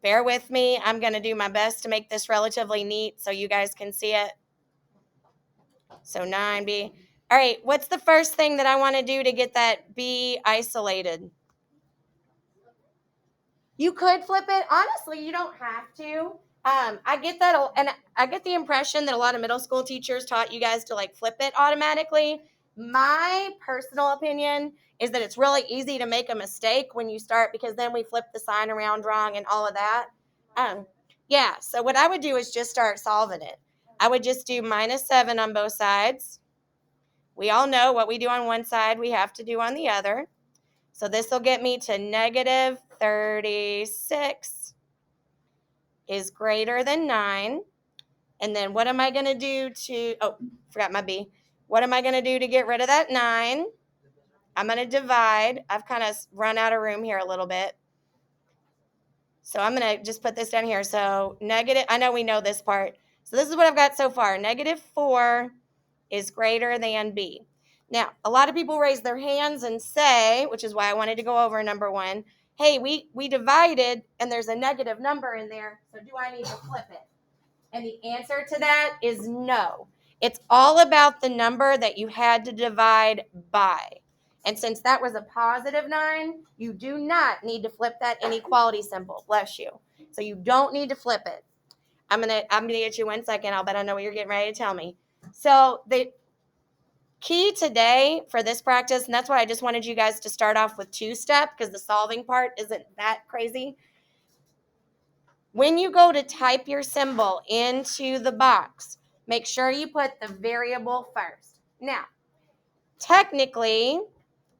Bear with me. I'm going to do my best to make this relatively neat so you guys can see it. So 9B. All right, what's the first thing that I want to do to get that B isolated? You could flip it. Honestly, you don't have to. I get that, and I get the impression that a lot of middle school teachers taught you guys to like flip it automatically. My personal opinion is that it's really easy to make a mistake when you start, because then we flip the sign around wrong and all of that. Yeah, so what I would do is just start solving it. I would just do -7 on both sides. We all know what we do on one side, we have to do on the other. So this will get me to -36 is greater than 9. And then what am I going to do to, oh, forgot my B. What am I going to do to get rid of that 9? I'm going to divide. I've kind of run out of room here a little bit. So I'm going to just put this down here. So negative, I know we know this part. So this is what I've got so far. -4 is greater than B. Now, a lot of people raise their hands and say, which is why I wanted to go over number 1, hey, we divided and there's a negative number in there, so do I need to flip it? And the answer to that is no. It's all about the number that you had to divide by. And since that was a +9, you do not need to flip that inequality symbol. Bless you. So you don't need to flip it. I'm gonna get you 1 second. I'll bet I know what you're getting ready to tell me. So the key today for this practice, and that's why I just wanted you guys to start off with 2-step, because the solving part isn't that crazy. When you go to type your symbol into the box, make sure you put the variable first. Now, technically,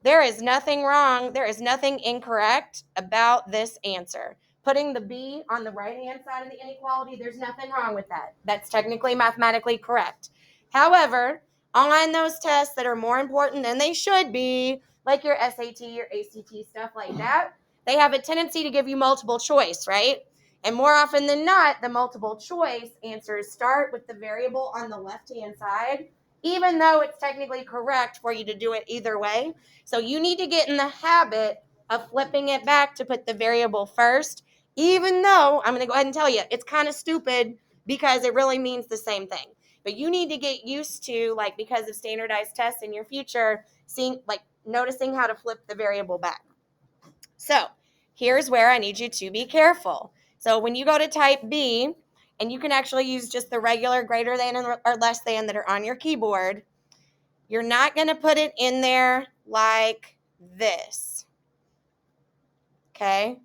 there is nothing wrong, there is nothing incorrect about this answer. Putting the B on the right-hand side of the inequality, there's nothing wrong with that. That's technically mathematically correct. However, on those tests that are more important than they should be, like your SAT, your ACT, stuff like that, they have a tendency to give you multiple choice, right? And more often than not, the multiple choice answers start with the variable on the left-hand side, even though it's technically correct for you to do it either way. So you need to get in the habit of flipping it back to put the variable first, even though I'm going to go ahead and tell you it's kind of stupid because it really means the same thing. But you need to get used to, like, because of standardized tests in your future, noticing how to flip the variable back. So here's where I need you to be careful. So when you go to type B, and you can actually use just the regular greater than or less than that are on your keyboard, you're not going to put it in there like this. Okay?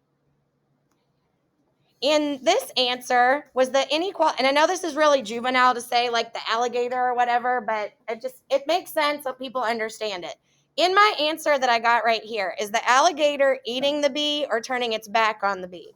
In this answer was the inequality, and I know this is really juvenile to say, like the alligator or whatever, but it makes sense so people understand it. In my answer that I got right here, is the alligator eating the bee or turning its back on the bee?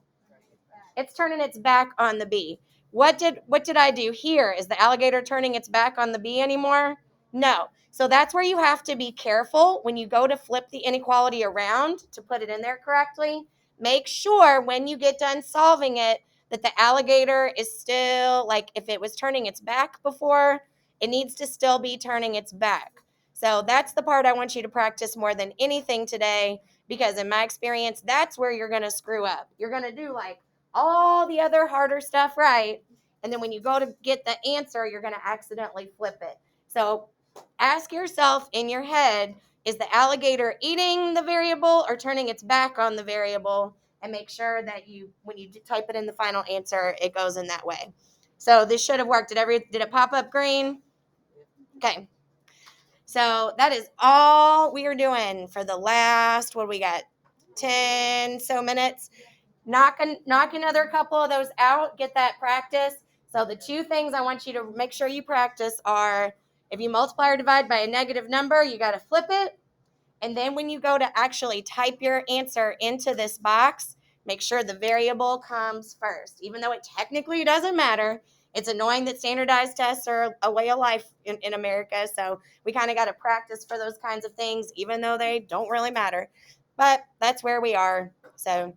It's turning its back on the bee. What did I do here? Is the alligator turning its back on the bee anymore? No. So that's where you have to be careful when you go to flip the inequality around to put it in there correctly. Make sure when you get done solving it that the alligator is still, like, if it was turning its back before, it needs to still be turning its back. So that's the part I want you to practice more than anything today, because in my experience, that's where you're going to screw up. You're going to do like all the other harder stuff right, and then when you go to get the answer, you're going to accidentally flip it. So ask yourself in your head, is the alligator eating the variable or turning its back on the variable? And make sure that when you type it in the final answer, it goes in that way. So this should have worked. Did it pop up green? Okay. So that is all we are doing for the last, what do we got, 10 so minutes. Knock another couple of those out, get that practice. So the 2 things I want you to make sure you practice are, if you multiply or divide by a negative number, you got to flip it. And then when you go to actually type your answer into this box, make sure the variable comes first. Even though it technically doesn't matter, it's annoying that standardized tests are a way of life in America. So we kind of got to practice for those kinds of things, even though they don't really matter. But that's where we are. So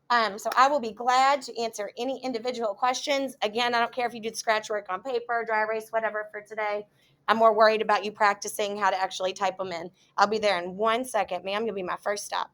I will be glad to answer any individual questions. Again, I don't care if you did scratch work on paper, dry erase, whatever for today. I'm more worried about you practicing how to actually type them in. I'll be there in 1 second. Ma'am, you'll be my first stop.